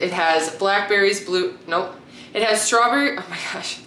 It has blackberries, it has strawberry, oh my gosh.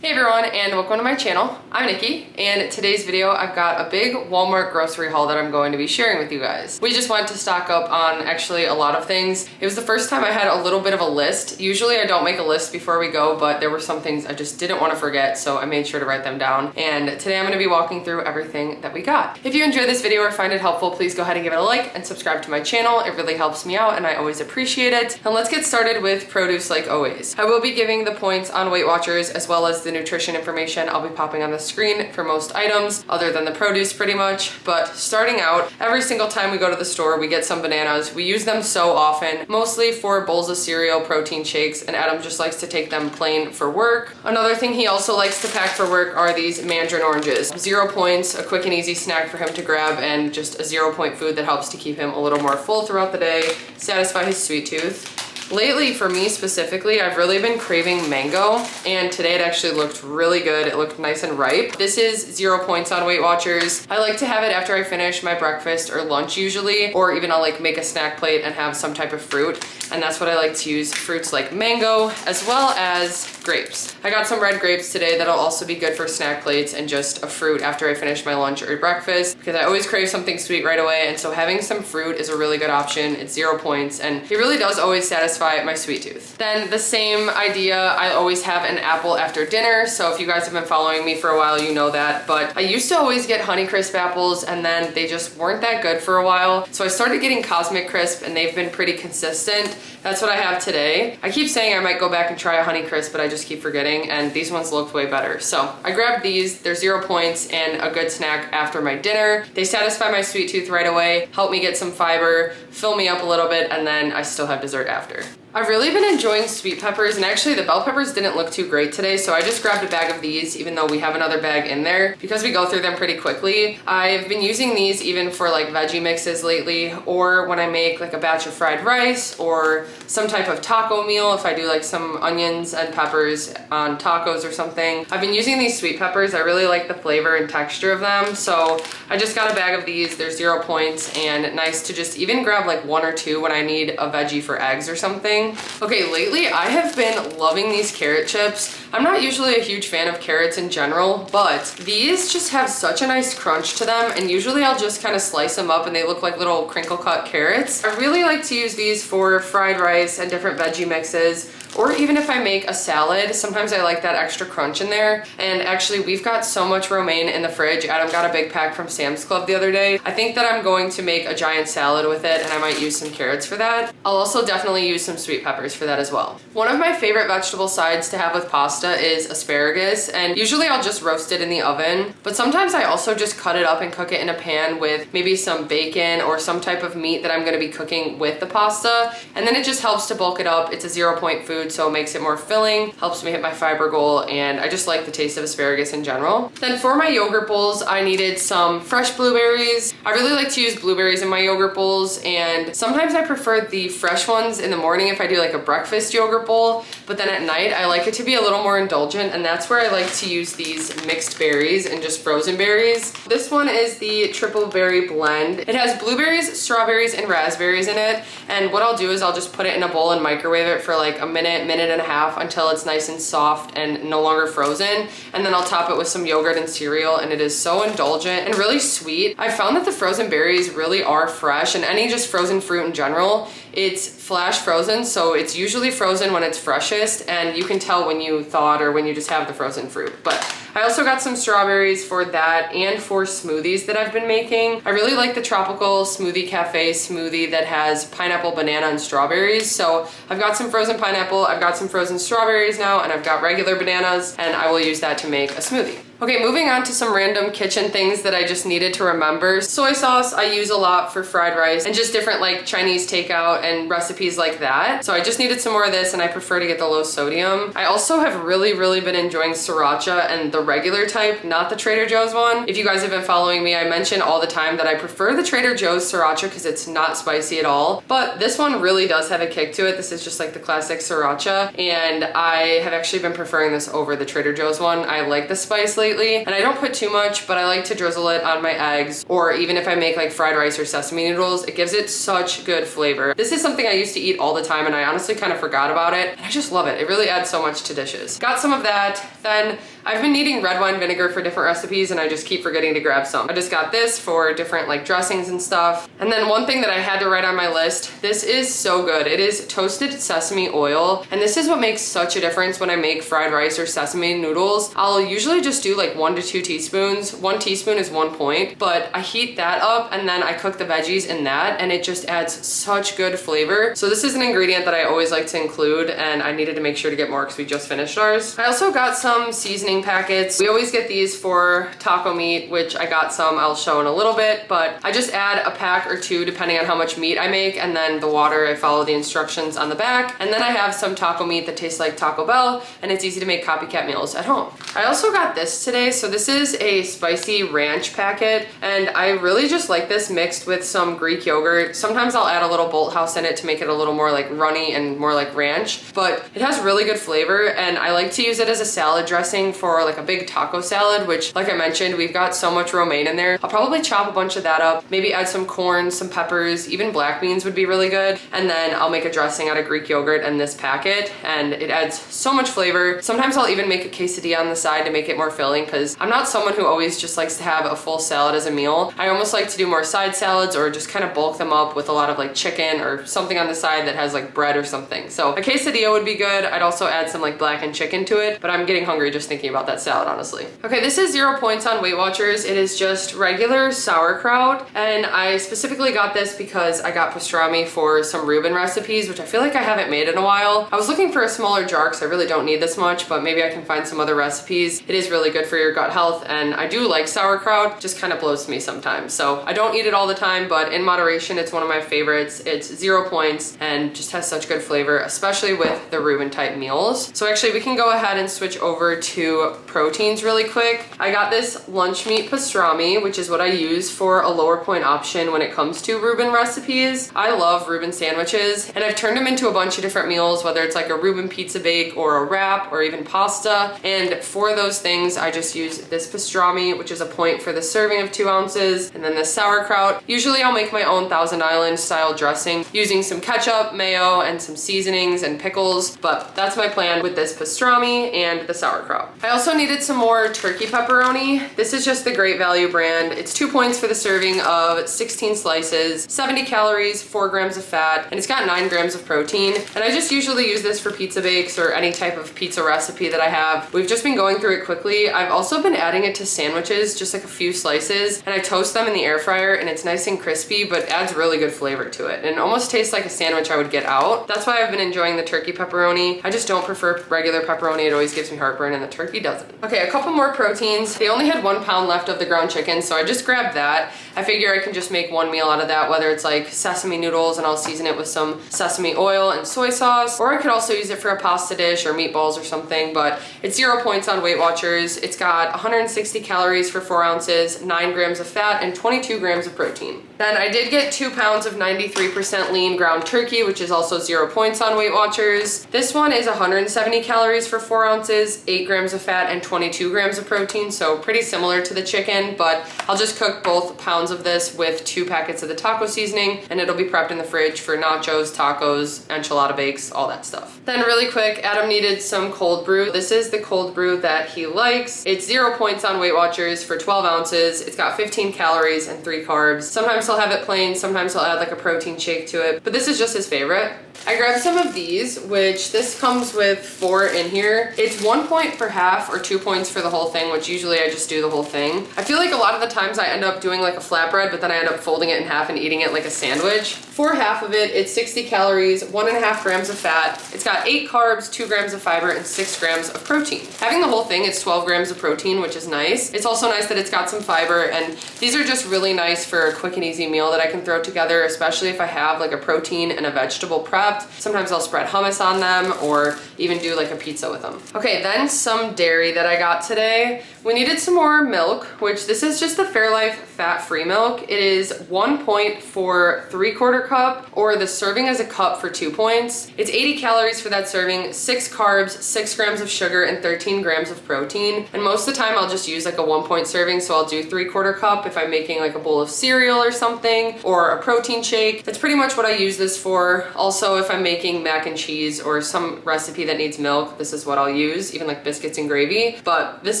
Hey everyone, and welcome to my channel. I'm Nikki, and today's video I've got a big Walmart grocery haul that I'm going to be sharing with you guys. We just went to stock up on actually a lot of things. It was the first time I had a little bit of a list. Usually I don't make a list before we go, but there were some things I just didn't want to forget, so I made sure to write them down. And today I'm going to be walking through everything that we got. If you enjoyed this video or find it helpful, please go ahead and give it a like and subscribe to my channel. It really helps me out and I always appreciate it. And let's get started with produce like always. I will be giving the points on WeightWatchers as well as the nutrition information I'll be popping on the screen for most items other than the produce pretty much. But starting out, every single time we go to the store we get some bananas. We use them so often, mostly for bowls of cereal, protein shakes, and Adam just likes to take them plain for work. Another thing he also likes to pack for work are these mandarin oranges. 0 points, a quick and easy snack for him to grab, and just a 0-point food that helps to keep him a little more full throughout the day, satisfy his sweet tooth. Lately, for me specifically, I've really been craving mango, and today it actually looked really good. It looked nice and ripe. This is 0 points on WeightWatchers. I like to have it after I finish my breakfast or lunch usually, or even I'll like make a snack plate and have some type of fruit, and that's what I like to use, fruits like mango as well as grapes. I got some red grapes today that'll also be good for snack plates and just a fruit after I finish my lunch or breakfast, because I always crave something sweet right away, and so having some fruit is a really good option. It's 0 points, and it really does always satisfy my sweet tooth. Then the same idea, I always have an apple after dinner, so if you guys have been following me for a while, you know that, but I used to always get Honeycrisp apples, and then they just weren't that good for a while, so I started getting Cosmic Crisp, and they've been pretty consistent. That's what I have today. I keep saying I might go back and try a Honeycrisp, but I just keep forgetting, and these ones looked way better. So I grabbed these. They're 0 points and a good snack after my dinner. They satisfy my sweet tooth right away, help me get some fiber, fill me up a little bit, and then I still have dessert after. I've really been enjoying sweet peppers, and actually the bell peppers didn't look too great today, so I just grabbed a bag of these, even though we have another bag in there, because we go through them pretty quickly. I've been using these even for like veggie mixes lately, or when I make like a batch of fried rice or some type of taco meal, if I do like some onions and peppers on tacos or something. I've been using these sweet peppers. I really like the flavor and texture of them, so I just got a bag of these. They're 0 points and nice to just even grab like 1 or 2 when I need a veggie for eggs or something. Okay, lately I have been loving these carrot chips. I'm not usually a huge fan of carrots in general, but these just have such a nice crunch to them, and usually I'll just kind of slice them up and they look like little crinkle cut carrots. I really like to use these for fried rice and different veggie mixes, or even if I make a salad. Sometimes I like that extra crunch in there. And actually we've got so much romaine in the fridge. Adam got a big pack from Sam's Club the other day. I think that I'm going to make a giant salad with it, and I might use some carrots for that. I'll also definitely use some sweet peppers for that as well. One of my favorite vegetable sides to have with pasta is asparagus, and usually I'll just roast it in the oven, but sometimes I also just cut it up and cook it in a pan with maybe some bacon or some type of meat that I'm gonna be cooking with the pasta, and then it just helps to bulk it up. It's a 0 point food, so it makes it more filling, helps me hit my fiber goal, and I just like the taste of asparagus in general. Then for my yogurt bowls, I needed some fresh blueberries. I really like to use blueberries in my yogurt bowls, and sometimes I prefer the fresh ones in the morning if I do like a breakfast yogurt bowl, but then at night I like it to be a little more indulgent, and that's where I like to use these mixed berries and just frozen berries. This one is the triple berry blend. It has blueberries, strawberries, and raspberries in it, and what I'll do is I'll just put it in a bowl and microwave it for like a minute and a half until it's nice and soft and no longer frozen, and then I'll top it with some yogurt and cereal, and it is so indulgent and really sweet. I found that the frozen berries really are fresh, and any just frozen fruit in general, it's flash frozen, so it's usually frozen when it's freshest, and you can tell when you thawed or when you just have the frozen fruit. But I also got some strawberries for that and for smoothies that I've been making. I really like the Tropical Smoothie Cafe smoothie that has pineapple, banana, and strawberries. So I've got some frozen pineapple, I've got some frozen strawberries now, and I've got regular bananas, and I will use that to make a smoothie. Okay, moving on to some random kitchen things that I just needed to remember. Soy sauce I use a lot for fried rice and just different like Chinese takeout and recipes like that. So I just needed some more of this, and I prefer to get the low sodium. I also have really been enjoying sriracha and the regular type, not the Trader Joe's one. If you guys have been following me, I mention all the time that I prefer the Trader Joe's sriracha because it's not spicy at all. But this one really does have a kick to it. This is just like the classic sriracha, and I have actually been preferring this over the Trader Joe's one. I like the spice lately, and I don't put too much, but I like to drizzle it on my eggs, or even if I make like fried rice or sesame noodles, it gives it such good flavor. This is something I used to eat all the time, and I honestly kind of forgot about it, and I just love it. It really adds so much to dishes. Got some of that. Then I've been needing red wine vinegar for different recipes, and I just keep forgetting to grab some. I just got this for different like dressings and stuff. And then one thing that I had to write on my list, this is so good. It is toasted sesame oil, and this is what makes such a difference when I make fried rice or sesame noodles. I'll usually just do like 1 to 2 teaspoons. 1 teaspoon is 1 point, but I heat that up and then I cook the veggies in that, and it just adds such good flavor. So this is an ingredient that I always like to include, and I needed to make sure to get more because we just finished ours. I also got some seasoning packets. We always get these for taco meat, which I got some, I'll show in a little bit, but I just add a pack or two depending on how much meat I make, and then the water, I follow the instructions on the back. And then I have some taco meat that tastes like Taco Bell, and it's easy to make copycat meals at home. I also got this today. So this is a spicy ranch packet, and I really just like this mixed with some Greek yogurt. Sometimes I'll add a little Bolthouse in it to make it a little more like runny and more like ranch, but it has really good flavor, and I like to use it as a salad dressing for like a big taco salad, which like I mentioned, we've got so much romaine in there. I'll probably chop a bunch of that up, maybe add some corn, some peppers, even black beans would be really good, and then I'll make a dressing out of Greek yogurt and this packet, and it adds so much flavor. Sometimes I'll even make a quesadilla on the side to make it more filling, because I'm not someone who always just likes to have a full salad as a meal. I almost like to do more side salads or just kind of bulk them up with a lot of like chicken or something on the side that has like bread or something. So a quesadilla would be good. I'd also add some like blackened chicken to it, but I'm getting hungry just thinking about that salad, honestly. Okay, this is 0 points on WeightWatchers. It is just regular sauerkraut, and I specifically got this because I got pastrami for some Reuben recipes, which I feel like I haven't made in a while. I was looking for a smaller jar because I really don't need this much, but maybe I can find some other recipes. It is really good for your gut health, and I do like sauerkraut, just kind of blows me sometimes. So I don't eat it all the time, but in moderation, it's one of my favorites. It's 0 points and just has such good flavor, especially with the Reuben type meals. So actually we can go ahead and switch over to proteins really quick. I got this lunch meat pastrami, which is what I use for a lower point option when it comes to Reuben recipes. I love Reuben sandwiches, and I've turned them into a bunch of different meals, whether it's like a Reuben pizza bake or a wrap or even pasta. And for those things, I just use this pastrami, which is a point for the serving of 2 ounces, and then the sauerkraut. Usually I'll make my own Thousand Island style dressing using some ketchup, mayo, and some seasonings and pickles, but that's my plan with this pastrami and the sauerkraut. I also needed some more turkey pepperoni. This is just the Great Value brand. It's 2 points for the serving of 16 slices, 70 calories, 4 grams of fat, and it's got 9 grams of protein. And I just usually use this for pizza bakes or any type of pizza recipe that I have. We've just been going through it quickly. I've also been adding it to sandwiches, just like a few slices, and I toast them in the air fryer, and it's nice and crispy, but adds really good flavor to it. And it almost tastes like a sandwich I would get out. That's why I've been enjoying the turkey pepperoni. I just don't prefer regular pepperoni. It always gives me heartburn, and the turkey doesn't. Okay, a couple more proteins. They only had 1 pound left of the ground chicken, so I just grabbed that. I figure I can just make one meal out of that, whether it's like sesame noodles and I'll season it with some sesame oil and soy sauce, or I could also use it for a pasta dish or meatballs or something, but it's 0 points on WeightWatchers. It's got 160 calories for 4 ounces, 9 grams of fat, and 22 grams of protein. Then I did get 2 pounds of 93% lean ground turkey, which is also 0 points on WeightWatchers. This one is 170 calories for 4 ounces, 8 grams of fat, and 22 grams of protein, so pretty similar to the chicken, but I'll just cook both pounds of this with 2 packets of the taco seasoning, and it'll be prepped in the fridge for nachos, tacos, enchilada bakes, all that stuff. Then really quick, Adam needed some cold brew. This is the cold brew that he likes. It's 0 points on WeightWatchers for 12 ounces. It's got 15 calories and 3 carbs. Sometimes he'll have it plain, sometimes he'll add like a protein shake to it, but this is just his favorite. I grabbed some of these, which this comes with 4 in here. It's 1 point for half or 2 points for the whole thing, which usually I just do the whole thing. I feel like a lot of the times I end up doing like a flatbread, but then I end up folding it in half and eating it like a sandwich. For half of it, it's 60 calories, 1.5 grams of fat. It's got 8 carbs, 2 grams of fiber, and 6 grams of protein. Having the whole thing, it's 12 grams of protein, which is nice. It's also nice that it's got some fiber, and these are just really nice for a quick and easy meal that I can throw together, especially if I have like a protein and a vegetable prep. left. Sometimes I'll spread hummus on them or even do like a pizza with them. Okay, then some dairy that I got today. We needed some more milk, which this is just the Fairlife fat-free milk. It is 1 point for 3/4 cup, or the serving is a cup for 2 points. It's 80 calories for that serving, 6 carbs, 6 grams of sugar, and 13 grams of protein. And most of the time I'll just use like a 1 point serving, so I'll do 3/4 cup if I'm making like a bowl of cereal or something, or a protein shake. That's pretty much what I use this for. Also, if I'm making mac and cheese or some recipe that needs milk, this is what I'll use, even like biscuits and gravy. But this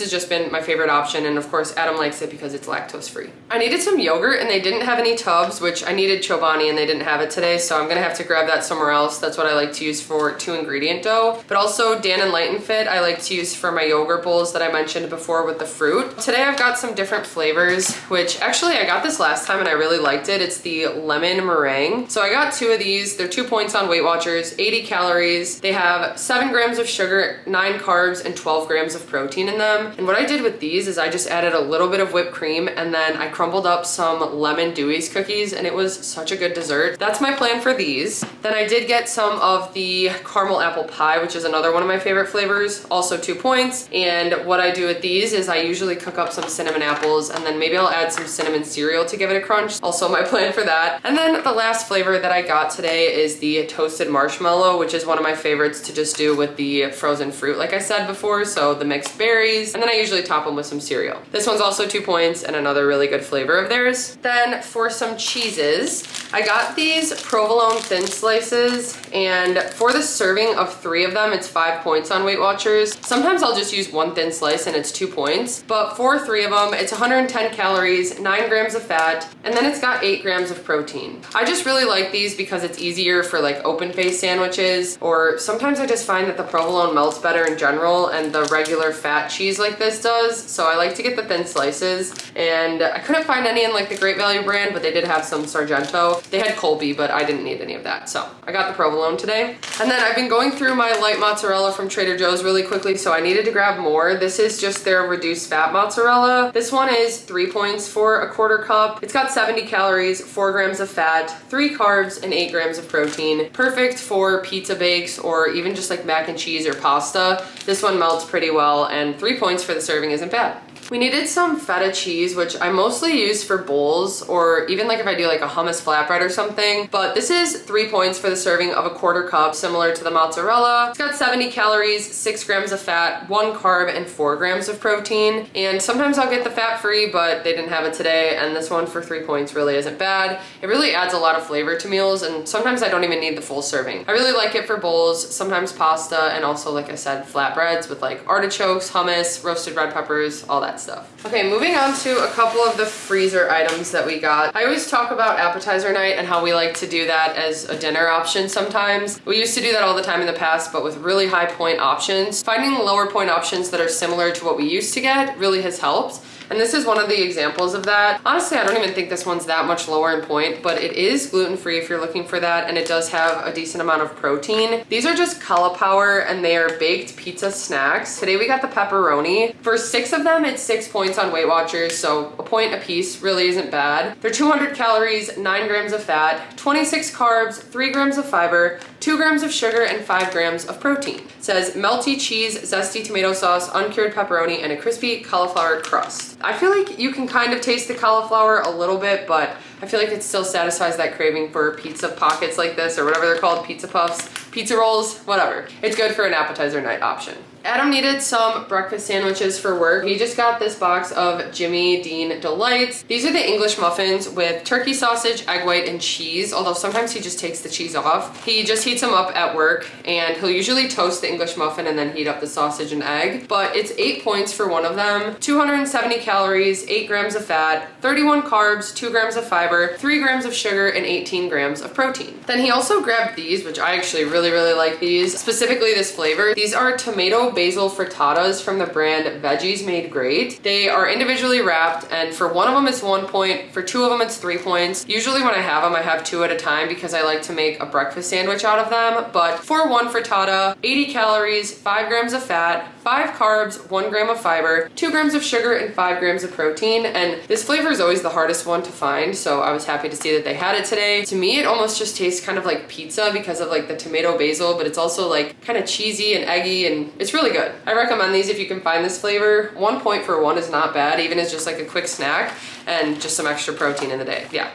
has just been my favorite option, and of course Adam likes it because it's lactose free. I needed some yogurt and they didn't have any tubs, which I needed Chobani and they didn't have it today, so I'm gonna have to grab that somewhere else. That's what I like to use for 2-ingredient dough. But also Dan and Light and Fit I like to use for my yogurt bowls that I mentioned before with the fruit. Today I've got some different flavors, which actually I got this last time and I really liked it. It's the lemon meringue. So I got 2 of these. They're 2 points on WeightWatchers, 80 calories. They have 7 grams of sugar, 9 carbs, and 12 grams of protein in them. And what I did with these is I just added a little bit of whipped cream and then I crumbled up some lemon Dewey's cookies, and it was such a good dessert. That's my plan for these. Then I did get some of the caramel apple pie, which is another one of my favorite flavors, also 2 points. And what I do with these is I usually cook up some cinnamon apples and then maybe I'll add some cinnamon cereal to give it a crunch. Also my plan for that. And then the last flavor that I got today is the toasted marshmallow, which is one of my favorites to just do with the frozen fruit, like I said before. So the mixed berries, and then I usually top them with some cereal. This one's also 2 points and another really good flavor of theirs. Then for some cheeses, I got these provolone thin slices, and for the serving of 3 of them, it's 5 points on WeightWatchers. Sometimes I'll just use 1 thin slice and it's 2 points, but for 3 of them, it's 110 calories, 9 grams of fat, and then it's got 8 grams of protein. I just really like these because it's easier for like open face sandwiches, or sometimes I just find that the provolone melts better in general and the regular fat cheese like this does, so I like to get the thin slices. And I couldn't find any in like the Great Value brand, but they did have some Sargento. They had Colby, but I didn't need any of that, so I got the provolone today. And then I've been going through my light mozzarella from Trader Joe's really quickly, so I needed to grab more. This is just their reduced fat mozzarella. This one is 3 points for 1/4 cup. It's got 70 calories, 4 grams of fat, 3 carbs, and 8 grams of protein. Perfect for pizza bakes or even just like mac and cheese or pasta. This one melts pretty well, and 3 points for the serving isn't bad. We needed some feta cheese, which I mostly use for bowls or even like if I do like a hummus flatbread or something. But this is 3 points for the serving of 1/4 cup, similar to the mozzarella. It's got 70 calories, 6 grams of fat, 1 carb, and 4 grams of protein. And sometimes I'll get the fat free, but they didn't have it today. And this one for 3 points really isn't bad. It really adds a lot of flavor to meals, and sometimes I don't even need the full serving. I really like it for bowls, sometimes pasta, and also, like I said, flatbreads with like artichokes, hummus, roasted red peppers, all that stuff. Okay, moving on to a couple of the freezer items that we got. I always talk about appetizer night and how we like to do that as a dinner option sometimes. We used to do that all the time in the past, but with really high point options. Finding lower point options that are similar to what we used to get really has helped. And this is one of the examples of that. Honestly, I don't even think this one's that much lower in point, but it is gluten-free if you're looking for that, and it does have a decent amount of protein. These are just cauliflower, and they are baked pizza snacks. Today we got the pepperoni. For 6 of them, it's 6 points on WeightWatchers, so a point a piece really isn't bad. They're 200 calories, 9 grams of fat, 26 carbs, 3 grams of fiber, 2 grams of sugar, and 5 grams of protein. It says melty cheese, zesty tomato sauce, uncured pepperoni, and a crispy cauliflower crust. I feel like you can kind of taste the cauliflower a little bit, but I feel like it still satisfies that craving for pizza pockets like this, or whatever they're called, pizza puffs, pizza rolls, whatever. It's good for an appetizer night option. Adam needed some breakfast sandwiches for work. He just got this box of Jimmy Dean Delights. These are the English muffins with turkey sausage, egg white, and cheese, although sometimes he just takes the cheese off. He just heats them up at work, and he'll usually toast the English muffin and then heat up the sausage and egg. But it's 8 points for one of them, 270 calories, 8 grams of fat, 31 carbs, 2 grams of fiber, 3 grams of sugar, and 18 grams of protein. Then he also grabbed these, which I actually really like these, specifically this flavor. These are tomato basil frittatas from the brand Veggies Made Great. They are individually wrapped, and for one of them it's 1 point, for two of them it's 3 points. Usually when I have them, I have 2 at a time because I like to make a breakfast sandwich out of them. But for one frittata, 80 calories, 5 grams of fat, 5 carbs, 1 gram of fiber, 2 grams of sugar, and 5 grams of protein. And this flavor is always the hardest one to find, so I was happy to see that they had it today. To me, it almost just tastes kind of like pizza because of like the tomato basil, but it's also like kind of cheesy and eggy, and it's really good. I recommend these if you can find this flavor. 1 point for one is not bad, even as just like a quick snack and just some extra protein in the day. Yeah,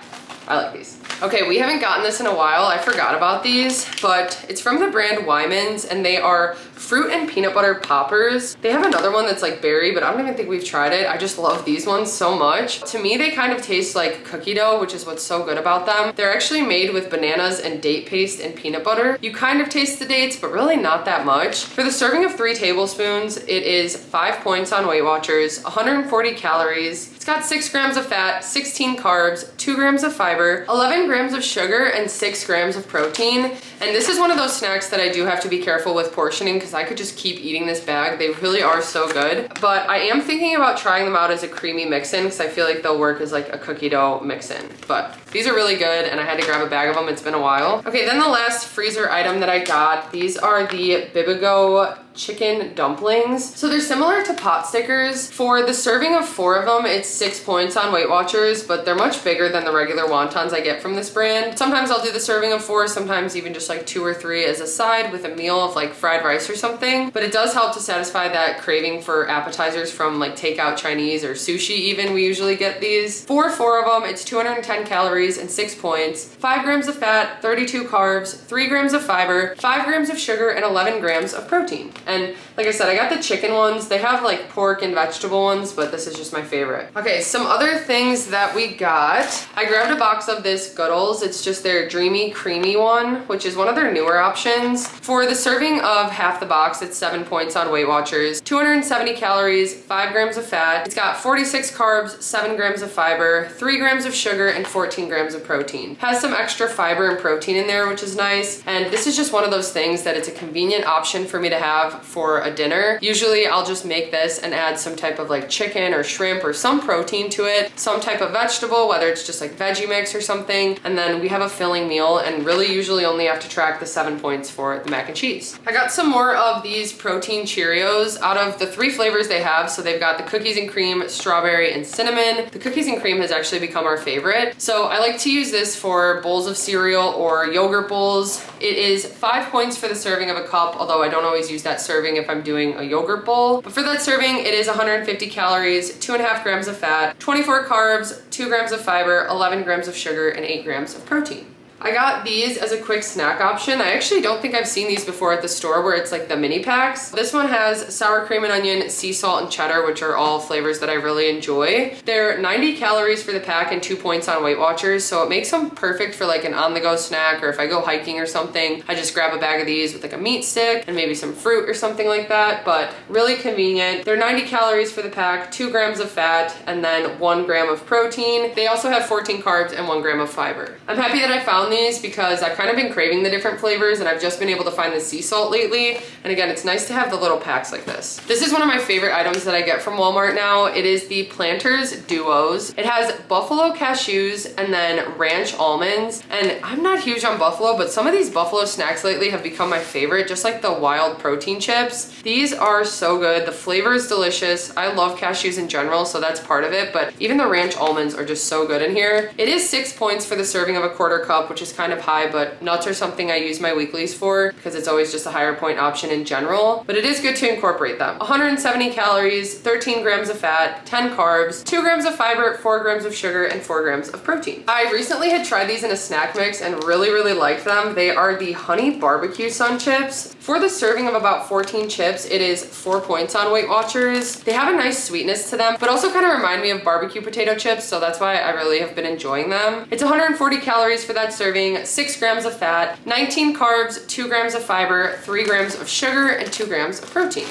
I like these. Okay, we haven't gotten this in a while. I forgot about these, but it's from the brand Wyman's, and they are fruit and peanut butter poppers. They have another one that's like berry, but I don't even think we've tried it. I just love these ones so much. To me, they kind of taste like cookie dough, which is what's so good about them. They're actually made with bananas and date paste and peanut butter. You kind of taste the dates, but really not that much. For the serving of 3 tablespoons, it is 5 points on WeightWatchers, 140 calories. It's got 6 grams of fat, 16 carbs, 2 grams of fiber, 11 grams of sugar, and 6 grams of protein. And this is one of those snacks that I do have to be careful with portioning because I could just keep eating this bag. They really are so good. But I am thinking about trying them out as a creamy mix-in because I feel like they'll work as like a cookie dough mix-in. But these are really good, and I had to grab a bag of them. It's been a while. Okay, then the last freezer item that I got, these are the Bibigo chicken dumplings. So they're similar to pot stickers. For the serving of 4 of them, it's 6 points on WeightWatchers, but they're much bigger than the regular wontons I get from this brand. Sometimes I'll do the serving of 4, sometimes even just like 2 or 3 as a side with a meal of like fried rice or something. But it does help to satisfy that craving for appetizers from like takeout Chinese or sushi even. We usually get these. For 4 of them, it's 210 calories and 6 points, 5 grams of fat, 32 carbs, 3 grams of fiber, 5 grams of sugar, and 11 grams of protein. And like I said, I got the chicken ones. They have like pork and vegetable ones, but this is just my favorite. Okay, some other things that we got. I grabbed a box of this Goodles. It's just their dreamy creamy one, which is one of their newer options. For the serving of half the box, it's 7 points on WeightWatchers, 270 calories, 5 grams of fat. It's got 46 carbs, 7 grams of fiber, 3 grams of sugar, and 14 grams of protein. Has some extra fiber and protein in there, which is nice. And this is just one of those things that it's a convenient option for me to have for a dinner. Usually I'll just make this and add some type of like chicken or shrimp or some protein to it, some type of vegetable, whether it's just like veggie mix or something, and then we have a filling meal, and really usually only have to track the 7 points for the mac and cheese. I got some more of these protein Cheerios out of the 3 flavors they have. So they've got the cookies and cream, strawberry, and cinnamon. The cookies and cream has actually become our favorite. So I like to use this for bowls of cereal or yogurt bowls. It is 5 points for the serving of a cup, although I don't always use that serving if I'm doing a yogurt bowl. But for that serving, it is 150 calories, 2.5 grams of fat, 24 carbs, 2 grams of fiber, 11 grams of sugar, and 8 grams of protein. I got these as a quick snack option. I actually don't think I've seen these before at the store where it's like the mini packs. This one has sour cream and onion, sea salt, and cheddar, which are all flavors that I really enjoy. They're 90 calories for the pack and 2 points on WeightWatchers, so it makes them perfect for like an on-the-go snack, or if I go hiking or something, I just grab a bag of these with like a meat stick and maybe some fruit or something like that, but really convenient. They're 90 calories for the pack, 2 grams of fat, and then 1 gram of protein. They also have 14 carbs and 1 gram of fiber. I'm happy that I found these because I've kind of been craving the different flavors, and I've just been able to find the sea salt lately. And again, it's nice to have the little packs like this. This is one of my favorite items that I get from Walmart now. It is the Planters Duos. It has buffalo cashews and then ranch almonds. And I'm not huge on buffalo, but some of these buffalo snacks lately have become my favorite, just like the wild protein chips. These are so good. The flavor is delicious. I love cashews in general, so that's part of it, but even the ranch almonds are just so good in here. It is 6 points for the serving of a quarter cup, which is kind of high, but nuts are something I use my weeklies for because it's always just a higher point option in general, but it is good to incorporate them. 170 calories, 13 grams of fat, 10 carbs, 2 grams of fiber, 4 grams of sugar, and 4 grams of protein. I recently had tried these in a snack mix and really liked them. They are the honey barbecue sun chips. For the serving of about 14 chips, it is 4 points on WeightWatchers. They have a nice sweetness to them, but also kind of remind me of barbecue potato chips, so that's why I really have been enjoying them. It's 140 calories for that serving, 6 grams of fat, 19 carbs, 2 grams of fiber, 3 grams of sugar, and 2 grams of protein.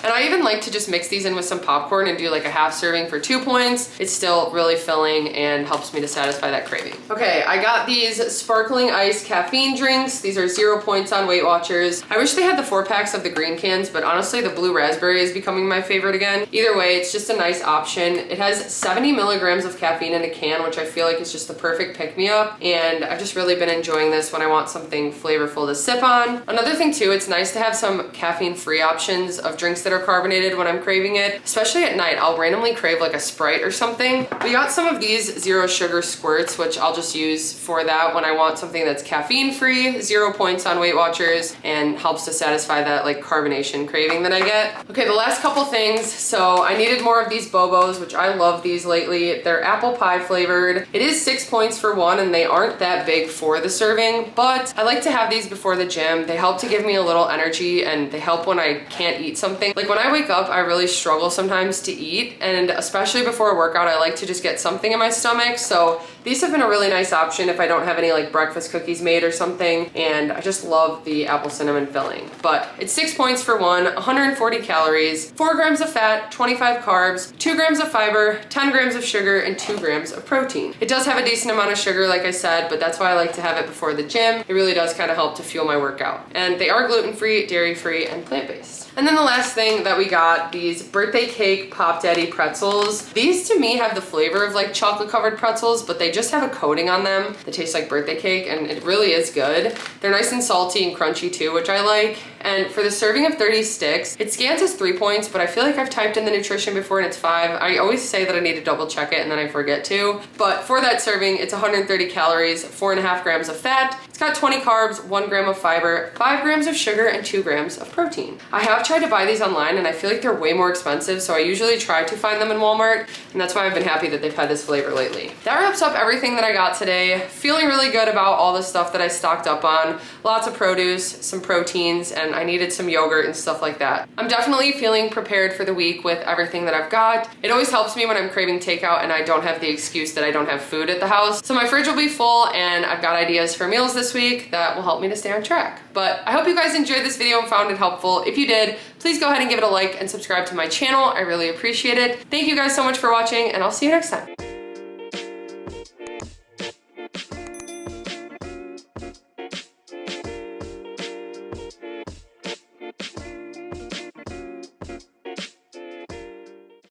And I even like to just mix these in with some popcorn and do like a half serving for 2 points. It's still really filling and helps me to satisfy that craving. Okay, I got these sparkling ice caffeine drinks. These are 0 points on WeightWatchers. I wish they had the 4-packs of the green cans, but honestly the blue raspberry is becoming my favorite again. Either way, it's just a nice option. It has 70 milligrams of caffeine in a can, which I feel like is just the perfect pick-me-up, and I've just really been enjoying this when I want something flavorful to sip on. Another thing too, it's nice to have some caffeine-free options of drinks that are carbonated when I'm craving it, especially at night. I'll randomly crave like a Sprite or something. We got some of these zero sugar squirts, which I'll just use for that when I want something that's caffeine-free. 0 points on WeightWatchers, and helps to satisfy that like carbonation craving that I get. Okay, the last couple things. So I needed more of these Bobos, which I love these lately. They're apple pie flavored. It is 6 points for one, and they aren't that big for the serving, but I like to have these before the gym. They help to give me a little energy, and they help when I can't eat something. Like when I wake up, I really struggle sometimes to eat, and especially before a workout, I like to just get something in my stomach. So these have been a really nice option if I don't have any like breakfast cookies made or something, and I just love the apple cinnamon filling. But it's 6 points for one, 140 calories, 4 grams of fat, 25 carbs, 2 grams of fiber, 10 grams of sugar, and 2 grams of protein. It does have a decent amount of sugar, like I said, but that's why I like to have it before the gym. It really does kind of help to fuel my workout. And they are gluten-free, dairy-free, and plant-based. And then the last thing that we got, these birthday cake Pop Daddy pretzels. These to me have the flavor of like chocolate covered pretzels, but they just have a coating on them that tastes like birthday cake, and it really is good. They're nice and salty and crunchy too, which I like. And for the serving of 30 sticks, it scans as 3 points, but I feel like I've typed in the nutrition before and it's 5. I always say that I need to double check it and then I forget to. But for that serving, it's 130 calories, 4.5 grams of fat. It's got 20 carbs, 1 gram of fiber, 5 grams of sugar, and 2 grams of protein. I have tried to buy these online and I feel like they're way more expensive, so I usually try to find them in Walmart, and that's why I've been happy that they've had this flavor lately. That wraps up everything that I got today. Feeling really good about all the stuff that I stocked up on. Lots of produce, some proteins, and I needed some yogurt and stuff like that. I'm definitely feeling prepared for the week with everything that I've got. It always helps me when I'm craving takeout and I don't have the excuse that I don't have food at the house. So my fridge will be full, and I've got ideas for meals this week that will help me to stay on track. But I hope you guys enjoyed this video and found it helpful. If you did, please go ahead and give it a like and subscribe to my channel. I really appreciate it. Thank you guys so much for watching, and I'll see you next time.